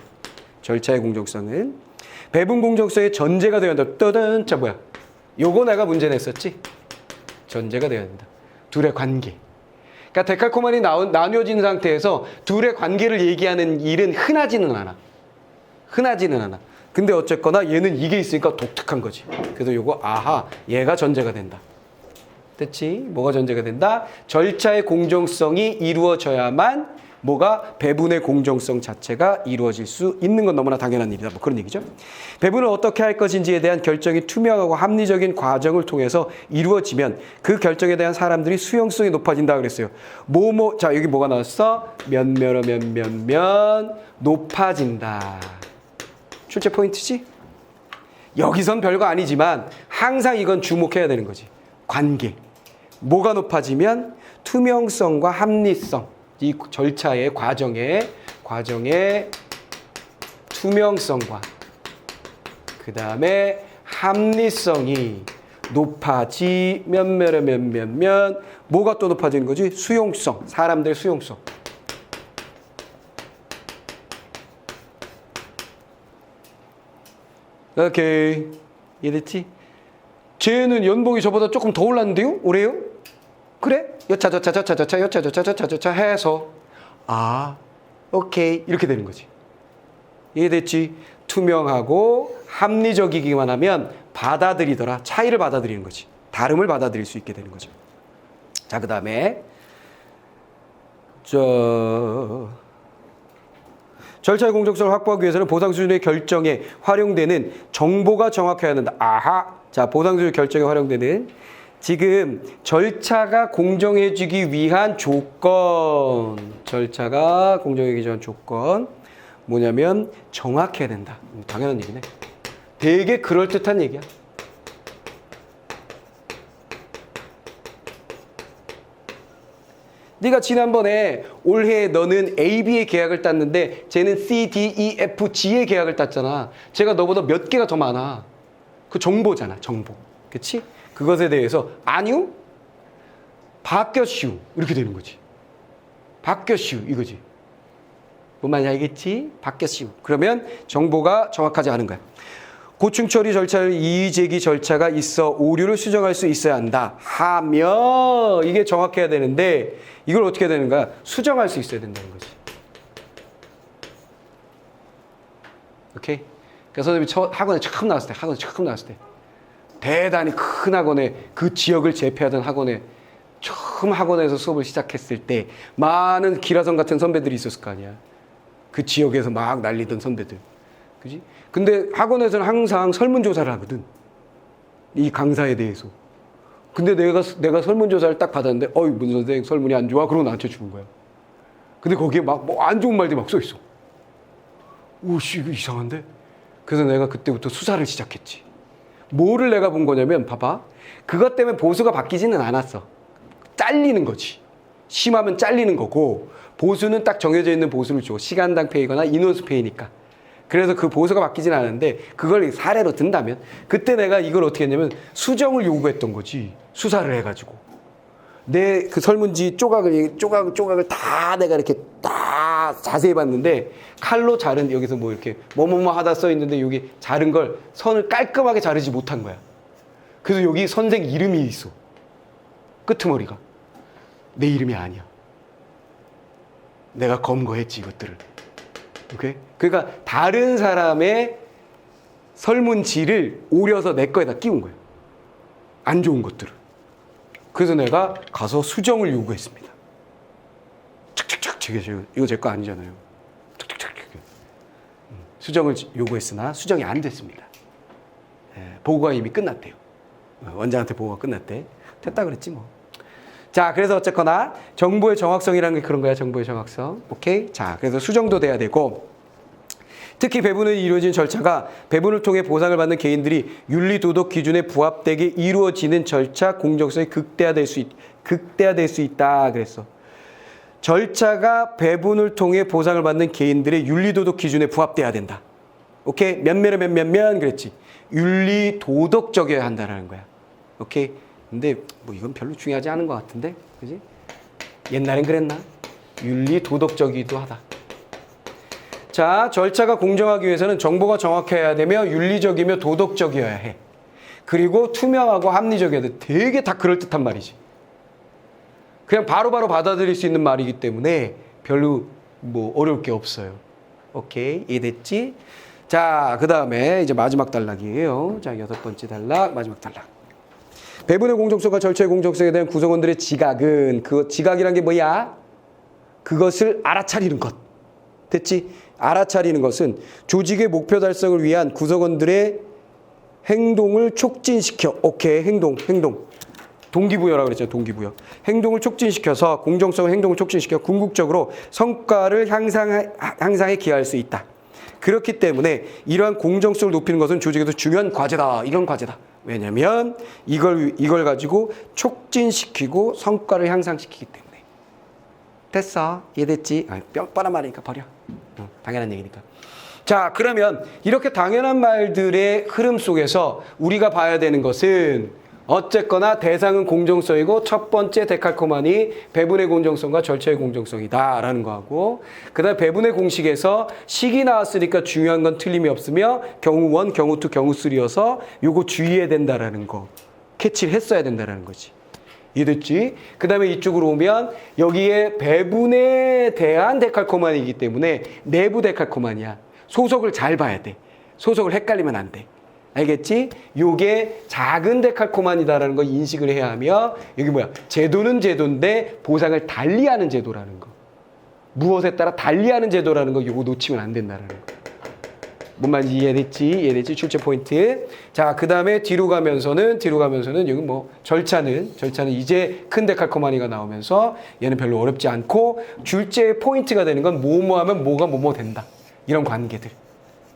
S1: 배분 공정성의 전제가 되어야 한다. 떠든 자 뭐야? 요거 내가 문제 냈었지? 전제가 되어야 된다. 둘의 관계. 그러니까 데칼코마니 나뉘어진 상태에서 둘의 관계를 얘기하는 일은 흔하지는 않아. 근데 어쨌거나 얘는 이게 있으니까 독특한 거지. 그래서 요거 얘가 전제가 된다. 됐지? 뭐가 전제가 된다? 절차의 공정성이 이루어져야만 뭐가 배분의 공정성 자체가 이루어질 수 있는 건 너무나 당연한 일이다. 뭐 그런 얘기죠. 배분을 어떻게 할 것인지에 대한 결정이 투명하고 합리적인 과정을 통해서 이루어지면 그 결정에 대한 사람들이 수용성이 높아진다 그랬어요. 자, 여기 뭐가 나왔어? 높아진다. 출제 포인트지? 여기선 별거 아니지만 항상 이건 주목해야 되는 거지. 관계. 뭐가 높아지면 투명성과 합리성. 이 절차의 과정의 투명성과 그 다음에 합리성이 높아지면 뭐가 또 높아지는 거지? 수용성, 사람들의 수용성. 오케이, 이해됐지? 쟤는 연봉이 저보다 조금 더 올랐는데요? 올해요? 그래? 여차 해서 오케이 이렇게 되는 거지. 이해됐지? 투명하고 합리적이기만 하면 받아들이더라. 차이를 받아들이는 거지. 다름을 받아들일 수 있게 되는 거죠. 자, 그 다음에 절차의 공정성을 확보하기 위해서는 보상 수준의 결정에 활용되는 정보가 정확해야 한다. 자, 보상 수준 결정에 활용되는 지금 절차가 공정해지기 위한 조건, 뭐냐면 정확해야 된다. 당연한 얘기네. 되게 그럴듯한 얘기야. 네가 지난번에 올해 너는 A, B의 계약을 땄는데 쟤는 C, D, E, F, G의 계약을 땄잖아. 쟤가 너보다 몇 개가 더 많아. 그 정보잖아, 정보. 그치? 그것에 대해서 아니요? 바뀌었슈. 이렇게 되는 거지. 바뀌었슈. 이거지. 뭔 말인지 알겠지? 바뀌었슈. 그러면 정보가 정확하지 않은 거야. 고충 처리 절차를 이의제기 절차가 있어 오류를 수정할 수 있어야 한다. 하며 이게 정확해야 되는데 이걸 어떻게 해야 되는 거야? 수정할 수 있어야 된다는 거지. 오케이? 그래서 선생님이 학원에 처음 나왔을 때 대단히 큰 학원에 그 지역을 제패하던 학원에 처음 처음 학원에서 수업을 시작했을 때 많은 기라성 같은 선배들이 있었을 거 아니야. 그 지역에서 막 날리던 선배들. 그지? 근데 학원에서는 항상 설문조사를 하거든. 이 강사에 대해서. 근데 내가 설문조사를 딱 받았는데, 어이, 문 선생 설문이 안 좋아? 그러고 나한테 주는 거야. 근데 거기에 막 뭐 안 좋은 말들이 막 써 있어. 오씨, 이거 이상한데? 그래서 내가 그때부터 수사를 시작했지. 뭐를 내가 본 거냐면, 봐봐. 그것 때문에 보수가 바뀌지는 않았어. 잘리는 거지. 심하면 잘리는 거고, 보수는 딱 정해져 있는 보수를 줘. 시간당 페이거나 인원수 페이니까. 그래서 그 보수가 바뀌진 않았는데, 그걸 사례로 든다면, 그때 내가 이걸 어떻게 했냐면, 수정을 요구했던 거지. 수사를 해가지고. 내 그 설문지 조각을 다 내가 이렇게 다 자세히 봤는데, 칼로 자른, 여기서 뭐 이렇게 뭐뭐뭐 하다 써 있는데, 여기 자른 걸 선을 깔끔하게 자르지 못한 거야. 그래서 여기 선생 이름이 있어. 끄트머리가. 내 이름이 아니야. 내가 검거했지, 이것들을. 오케이? 그러니까 다른 사람의 설문지를 오려서 내 거에다 끼운 거예요. 안 좋은 것들을. 그래서 내가 가서 수정을 요구했습니다. 착착착, 이거 제 거 아니잖아요. 착착착. 수정을 요구했으나 수정이 안 됐습니다. 보고가 이미 끝났대요. 원장한테 보고가 끝났대. 됐다 그랬지 뭐. 자, 그래서 어쨌거나 정보의 정확성이라는 게 그런 거야. 정보의 정확성. 오케이? 자, 그래서 수정도 돼야 되고, 특히 배분이 이루어진 절차가 배분을 통해 보상을 받는 개인들이 윤리 도덕 기준에 부합되게 이루어지는 절차 공정성이 극대화될 수 있다 그랬어. 절차가 배분을 통해 보상을 받는 개인들의 윤리 도덕 기준에 부합돼야 된다. 오케이? 몇몇 그랬지. 윤리 도덕적이어야 한다는 거야. 오케이? 근데 뭐 이건 별로 중요하지 않은 것 같은데, 그지? 옛날엔 그랬나? 윤리 도덕적이기도 하다. 자, 절차가 공정하기 위해서는 정보가 정확해야 되며 윤리적이며 도덕적이어야 해. 그리고 투명하고 합리적이어야 돼. 되게 다 그럴듯한 말이지. 그냥 바로바로 받아들일 수 있는 말이기 때문에 별로 뭐 어려울 게 없어요. 오케이, 이해됐지? 자, 그 다음에 이제 마지막 단락이에요. 자, 6번째 단락, 마지막 단락. 배분의 공정성과 절차의 공정성에 대한 구성원들의 지각은, 지각이란 게 뭐야? 그것을 알아차리는 것. 됐지? 알아차리는 것은 조직의 목표 달성을 위한 구성원들의 행동을 촉진시켜. 오케이, 행동. 동기부여라고 그랬잖아요, 동기부여. 행동을 촉진시켜서, 공정성의 행동을 촉진시켜 궁극적으로 성과를 향상에 기여할 수 있다. 그렇기 때문에 이러한 공정성을 높이는 것은 조직에서 중요한 과제다. 이런 과제다. 왜냐면 이걸 가지고 촉진시키고 성과를 향상시키기 때문에. 됐어? 이해됐지? 뻔뻔한 말이니까 버려. 당연한 얘기니까. 자, 그러면 이렇게 당연한 말들의 흐름 속에서 우리가 봐야 되는 것은 어쨌거나 대상은 공정성이고 첫 번째 데칼코마니 배분의 공정성과 절차의 공정성이다 라는 거하고, 그 다음에 배분의 공식에서 식이 나왔으니까 중요한 건 틀림이 없으며 경우 1, 경우 2, 경우 3여서 요거 주의해야 된다라는 거, 캐치를 했어야 된다라는 거지. 이해됐지? 그 다음에 이쪽으로 오면 여기에 배분에 대한 데칼코마니이기 때문에 내부 데칼코마니야. 소속을 잘 봐야 돼. 소속을 헷갈리면 안 돼. 알겠지? 요게 작은 데칼코마니다라는 거 인식을 해야 하며, 여기 뭐야? 제도는 제도인데 보상을 달리하는 제도라는 거. 무엇에 따라 달리하는 제도라는 거, 요거 놓치면 안 된다라는 거. 뭔 말인지 이해됐지? 출제 포인트. 자, 그 다음에 뒤로 가면서는 여기 뭐 절차는 이제 큰 데칼코마니가 나오면서 얘는 별로 어렵지 않고, 줄제의 포인트가 되는 건 뭐뭐 하면 뭐가 뭐뭐 된다. 이런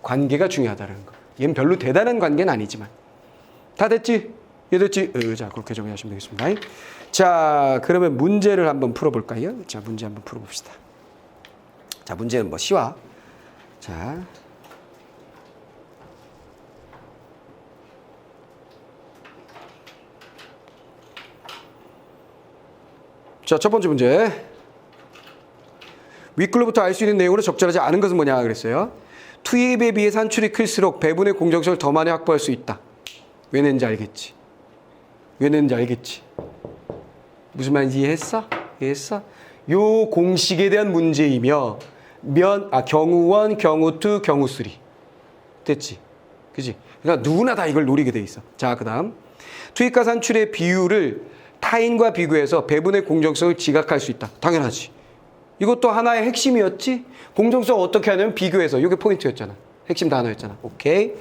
S1: 관계가 중요하다는 거. 얘는 별로 대단한 관계는 아니지만. 다 됐지? 이해됐지? 자, 그렇게 정리하시면 되겠습니다. 자, 그러면 문제를 한번 풀어볼까요? 자, 문제 한번 풀어봅시다. 자, 문제는 뭐 쉬워. 자, 첫 번째 문제. 윗글로부터 알 수 있는 내용으로 적절하지 않은 것은 뭐냐 그랬어요. 투입에 비해 산출이 클수록 배분의 공정성을 더 많이 확보할 수 있다. 왜 낸지 알겠지? 무슨 말인지 이해했어? 요 공식에 대한 문제이며 경우 1, 경우 2, 경우 3. 됐지? 그지? 그러니까 누구나 다 이걸 노리게 돼 있어. 자, 그 다음 투입과 산출의 비율을 타인과 비교해서 배분의 공정성을 지각할 수 있다. 당연하지. 이것도 하나의 핵심이었지. 공정성 어떻게 하냐면 비교해서. 이게 포인트였잖아. 핵심 단어였잖아. 오케이.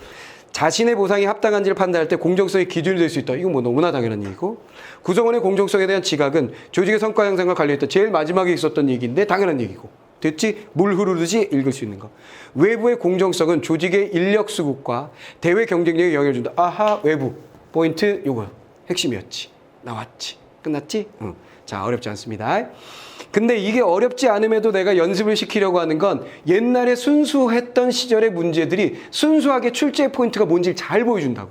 S1: 자신의 보상이 합당한지를 판단할 때 공정성의 기준이 될 수 있다. 이건 뭐 너무나 당연한 얘기고. 구성원의 공정성에 대한 지각은 조직의 성과 향상과 관련했다. 제일 마지막에 있었던 얘기인데 당연한 얘기고. 됐지? 물 흐르듯이 읽을 수 있는 거. 외부의 공정성은 조직의 인력 수급과 대외 경쟁력에 영향을 준다. 아하, 외부. 포인트 요거. 핵심이었지. 나왔지. 끝났지? 응. 자, 어렵지 않습니다. 근데 이게 어렵지 않음에도 내가 연습을 시키려고 하는 건 옛날에 순수했던 시절의 문제들이 순수하게 출제 포인트가 뭔지 잘 보여준다고.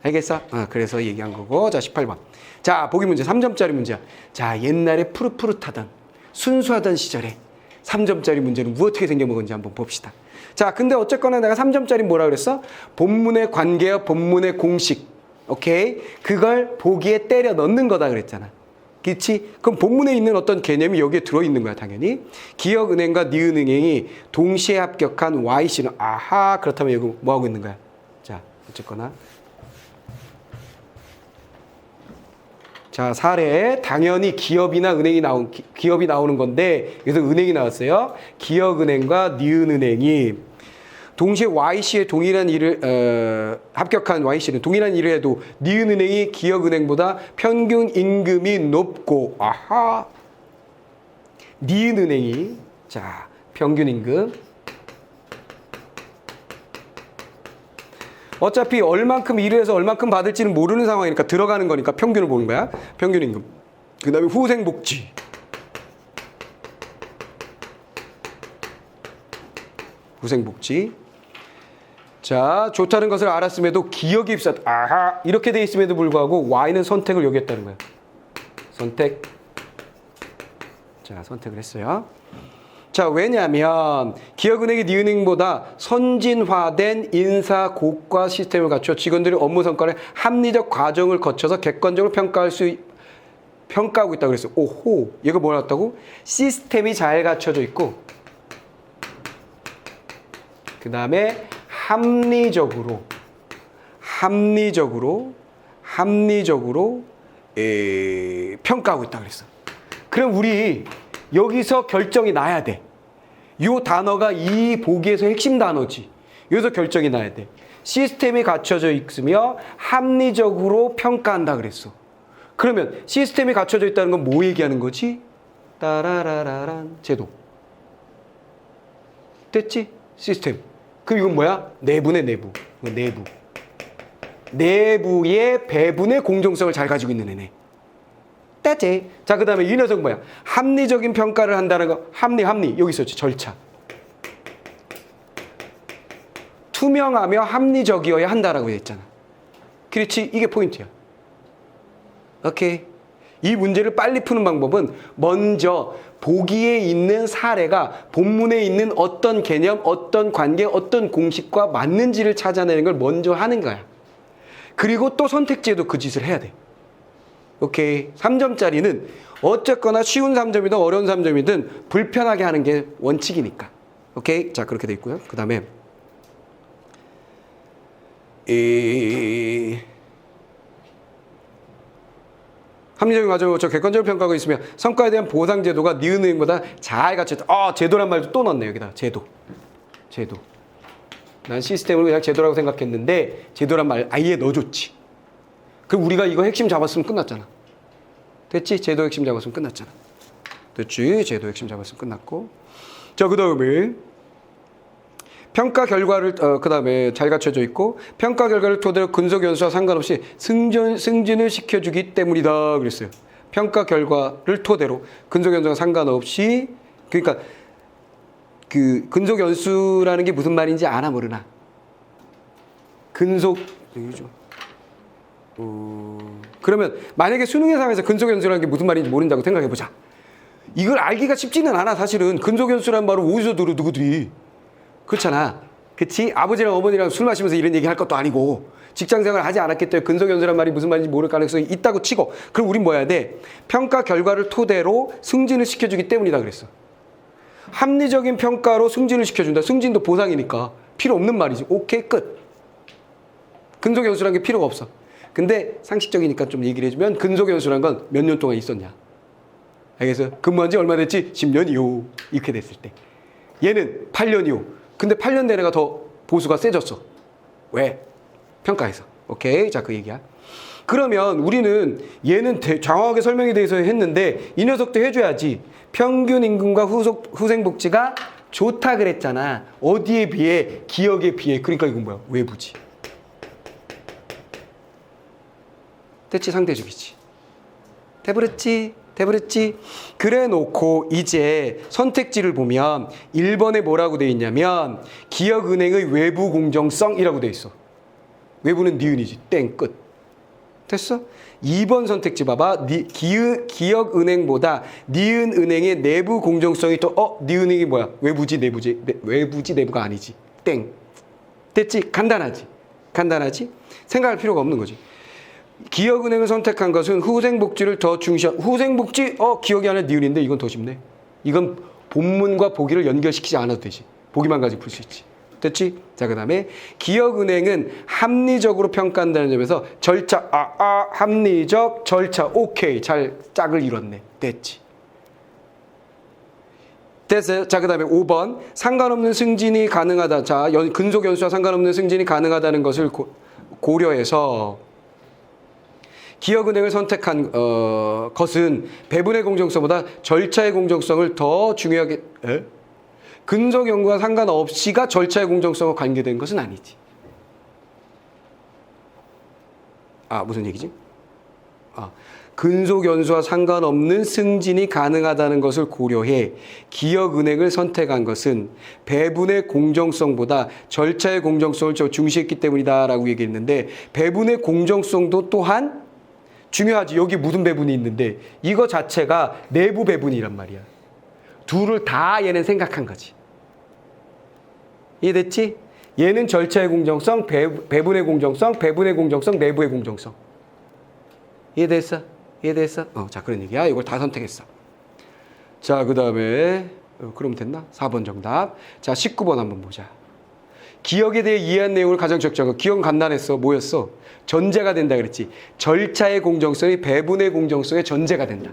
S1: 알겠어? 그래서 얘기한 거고. 자, 18번. 자, 보기 문제 3점짜리 문제야. 자, 옛날에 푸릇푸릇하던 순수하던 시절에 3점짜리 문제는 어떻게 생겨먹은지 한번 봅시다. 자, 근데 어쨌거나 내가 3점짜리 뭐라 그랬어? 본문의 관계와 본문의 공식. 오케이? 그걸 보기에 때려 넣는 거다 그랬잖아. 그렇지? 그럼 본문에 있는 어떤 개념이 여기에 들어있는 거야, 당연히. 기업은행과 니은은행이 동시에 합격한 Y씨는, 아하, 그렇다면 여기 뭐 하고 있는 거야? 자, 어쨌거나. 자, 사례. 당연히 기업이나 은행이 기업이 나오는 건데, 여기서 은행이 나왔어요. 기업은행과 니은은행이 동시에 Y씨의 동일한 일을 합격한 Y씨는 동일한 일을 해도 니은은행이 기업은행보다 평균 임금이 높고 아하 니은은행이 자 평균 임금 어차피 얼만큼 일을 해서 얼만큼 받을지는 모르는 상황이니까 들어가는 거니까 평균을 보는 거야. 평균 임금. 그 다음에 후생복지. 후생복지. 자, 좋다는 것을 알았음에도 기억이 입사, 아하, 이렇게 돼 있음에도 불구하고 Y는 선택을 여기 했다는 거야. 선택. 자, 선택을 했어요. 자, 왜냐하면 기업은행이 니은행보다 선진화된 인사 고과 시스템을 갖춰 직원들의 업무 성과를 합리적 과정을 거쳐서 객관적으로 평가하고 있다고 그랬어요. 오호, 얘가 뭐 나왔다고? 시스템이 잘 갖춰져 있고 그 다음에 합리적으로 평가하고 있다 그랬어. 그럼 우리 여기서 결정이 나야 돼. 이 단어가 이 보기에서 핵심 단어지. 여기서 결정이 나야 돼. 시스템이 갖춰져 있으며 합리적으로 평가한다 그랬어. 그러면 시스템이 갖춰져 있다는 건 뭐 얘기하는 거지? 따라라라란 제도. 됐지? 시스템. 그럼 이건 뭐야? 내부네, 내부. 내부. 내부의 배분의 공정성을 잘 가지고 있는 애네. 됐지? 자, 그 다음에 이 녀석 뭐야? 합리적인 평가를 한다는 거. 합리. 여기 있었지. 절차. 투명하며 합리적이어야 한다라고 했잖아. 그렇지? 이게 포인트야. 오케이. 이 문제를 빨리 푸는 방법은 먼저 보기에 있는 사례가 본문에 있는 어떤 개념, 어떤 관계, 어떤 공식과 맞는지를 찾아내는 걸 먼저 하는 거야. 그리고 또 선택지에도 그 짓을 해야 돼. 오케이. 3점짜리는 어쨌거나 쉬운 3점이든 어려운 3점이든 불편하게 하는 게 원칙이니까. 오케이. 자, 그렇게 돼 있고요. 그 다음에 합리적인 과정을 거쳐 객관적으로 평가하고 있으며 성과에 대한 보상 제도가 니은은행보다 잘 갖춰있다. 제도란 말도 또 넣었네 여기다. 제도. 난 시스템을 그냥 제도라고 생각했는데 제도란 말 아예 넣어줬지. 그럼 우리가 이거 핵심 잡았으면 끝났잖아. 됐지? 제도 핵심 잡았으면 끝났잖아. 됐지? 제도 핵심 잡았으면 끝났고. 자, 그 다음에 평가 결과를 그 다음에 잘 갖춰져 있고 평가 결과를 토대로 근속 연수와 상관없이 승진을 시켜주기 때문이다 그랬어요. 평가 결과를 토대로 근속 연수와 상관없이 그러니까 그 근속 연수라는 게 무슨 말인지 아나 모르나? 근속 그러면 만약에 수능의 상황에서 근속 연수라는 게 무슨 말인지 모른다고 생각해 보자. 이걸 알기가 쉽지는 않아. 사실은 근속 연수라는 말을 어디서 들어 누구들이. 그렇잖아. 그치? 아버지랑 어머니랑 술 마시면서 이런 얘기 할 것도 아니고 직장생활을 하지 않았기 때문에 근속연수란 말이 무슨 말인지 모를 가능성이 있다고 치고 그럼 우린 뭐 해야 돼? 평가 결과를 토대로 승진을 시켜주기 때문이다 그랬어. 합리적인 평가로 승진을 시켜준다. 승진도 보상이니까 필요 없는 말이지. 오케이, 끝. 근속연수란 게 필요가 없어. 근데 상식적이니까 좀 얘기를 해주면 근속연수란 건 몇 년 동안 있었냐. 알겠어? 근무한 지 얼마 됐지? 10년이요. 이렇게 됐을 때. 얘는 8년이요. 근데 8년 내내가 더 보수가 세졌어. 왜? 평가에서. 오케이. 자, 그 얘기야. 그러면 우리는 얘는 정확하게 설명에 대해서 했는데 이 녀석도 해줘야지. 평균 임금과 후생복지가 좋다 그랬잖아. 어디에 비해? 기역에 비해. 그러니까 이건 뭐야? 외부지. 대치 상대적이지. 돼버렸지? 그래 놓고 이제 선택지를 보면 1번에 뭐라고 돼 있냐면 기업은행의 외부 공정성이라고 돼 있어. 외부는 니은이지. 땡 끝. 됐어? 2번 선택지 봐봐. 기업은행보다 니은은행의 내부 공정성이 더 니은행이 뭐야? 외부지 내부가 아니지. 땡. 됐지? 간단하지? 생각할 필요가 없는 거지. 기업은행을 선택한 것은 후생복지를 더 중시한 후생복지 기억이 아니라 니은인데 이건 더 쉽네. 이건 본문과 보기를 연결시키지 않아도 되지. 보기만 가지고 풀 수 있지. 됐지? 자, 그 다음에 기업은행은 합리적으로 평가한다는 점에서 절차 합리적 절차 오케이 잘 짝을 이뤘네. 됐지? 됐어요? 자, 그 다음에 5번 상관없는 승진이 가능하다. 자, 근속연수와 상관없는 승진이 가능하다는 것을 고려해서 기업은행을 선택한 것은 배분의 공정성보다 절차의 공정성을 더 중요하게 근속연수와 상관없이가 절차의 공정성과 관계된 것은 아니지. 무슨 얘기지? 근속연수와 상관없는 승진이 가능하다는 것을 고려해 기업은행을 선택한 것은 배분의 공정성보다 절차의 공정성을 중시했기 때문이다 라고 얘기했는데 배분의 공정성도 또한 중요하지. 여기 무슨 배분이 있는데 이거 자체가 내부 배분이란 말이야. 둘을 다 얘는 생각한 거지. 이해됐지? 얘는 절차의 공정성, 배분의 공정성, 내부의 공정성. 이해됐어? 자, 그런 얘기야. 이걸 다 선택했어. 자, 그 다음에 그럼 됐나? 4번 정답. 자, 19번 한번 보자. 기억에 대해 이해한 내용을 가장 적절하고 기억은 간단했어. 뭐였어? 전제가 된다 그랬지. 절차의 공정성이 배분의 공정성의 전제가 된다.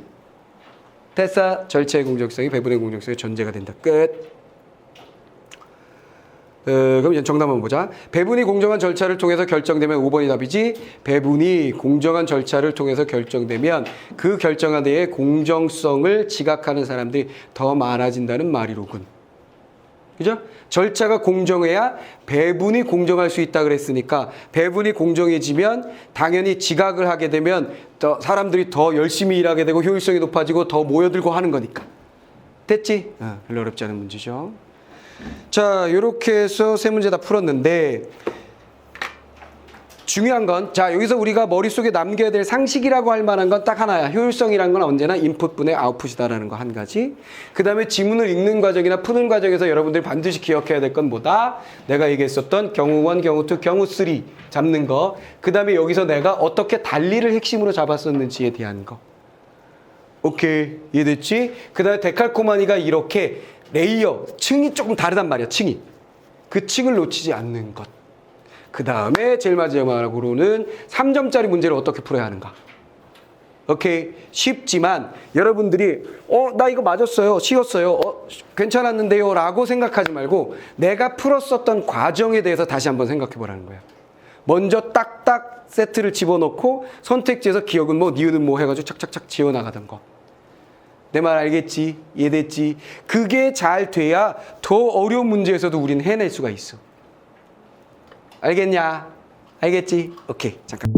S1: 됐어? 절차의 공정성이 배분의 공정성의 전제가 된다. 끝. 그럼 이제 정답 한번 보자. 배분이 공정한 절차를 통해서 결정되면 5번이 답이지. 배분이 공정한 절차를 통해서 결정되면 그 결정한 데에 공정성을 지각하는 사람들이 더 많아진다는 말이로군. 그죠? 절차가 공정해야 배분이 공정할 수 있다 그랬으니까 배분이 공정해지면 당연히 지각을 하게 되면 더 사람들이 더 열심히 일하게 되고 효율성이 높아지고 더 모여들고 하는 거니까. 됐지? 별로 어렵지 않은 문제죠. 자, 이렇게 해서 세 문제 다 풀었는데 중요한 건 자, 여기서 우리가 머릿속에 남겨야 될 상식이라고 할 만한 건 딱 하나야. 효율성이란 건 언제나 인풋분의 아웃풋이다라는 거 한 가지. 그 다음에 지문을 읽는 과정이나 푸는 과정에서 여러분들이 반드시 기억해야 될 건 뭐다? 내가 얘기했었던 경우 1, 경우 2, 경우 3 잡는 거. 그 다음에 여기서 내가 어떻게 단리를 핵심으로 잡았었는지에 대한 거. 오케이. 이해됐지? 그 다음에 데칼코마니가 이렇게 레이어, 층이 조금 다르단 말이야. 층이. 그 층을 놓치지 않는 것. 그 다음에 제일 마지막으로는 3점짜리 문제를 어떻게 풀어야 하는가. 오케이. 쉽지만 여러분들이 나 이거 맞았어요. 쉬웠어요. 괜찮았는데요. 라고 생각하지 말고 내가 풀었었던 과정에 대해서 다시 한번 생각해 보라는 거야. 먼저 딱딱 세트를 집어넣고 선택지에서 기억은 뭐 니은은 뭐 해가지고 착착착 지워나가던 거. 내 말 알겠지? 이해됐지? 그게 잘 돼야 더 어려운 문제에서도 우리는 해낼 수가 있어. 알겠냐? 알겠지? 오케이. 잠깐.